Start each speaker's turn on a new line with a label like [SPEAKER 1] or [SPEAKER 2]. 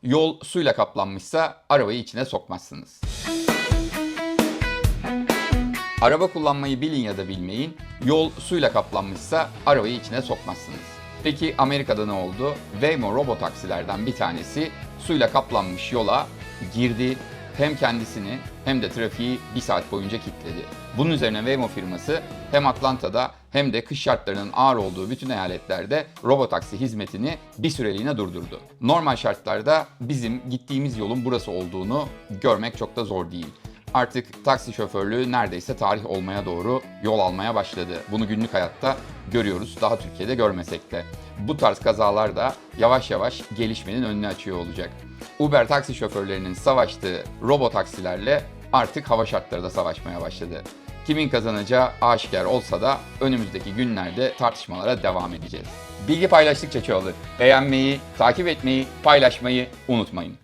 [SPEAKER 1] Yol suyla kaplanmışsa arabayı içine sokmazsınız. Araba kullanmayı bilin ya da bilmeyin, yol suyla kaplanmışsa arabayı içine sokmazsınız. Peki Amerika'da ne oldu? Waymo robotaksilerden bir tanesi suyla kaplanmış yola girdi. Hem kendisini hem de trafiği bir saat boyunca kilitledi. Bunun üzerine Waymo firması hem Atlanta'da hem de kış şartlarının ağır olduğu bütün eyaletlerde robotaksi hizmetini bir süreliğine durdurdu. Normal şartlarda bizim gittiğimiz yolun burası olduğunu görmek çok da zor değil. Artık taksi şoförlüğü neredeyse tarih olmaya doğru yol almaya başladı. Bunu günlük hayatta görüyoruz, daha Türkiye'de görmesek de. Bu tarz kazalar da yavaş yavaş gelişmenin önünü açıyor olacak. Uber taksi şoförlerinin savaştığı robotaksilerle artık hava şartları da savaşmaya başladı. Kimin kazanacağı aşikar olsa da önümüzdeki günlerde tartışmalara devam edeceğiz. Bilgi paylaştıkça çoğalır. Beğenmeyi, takip etmeyi, paylaşmayı unutmayın.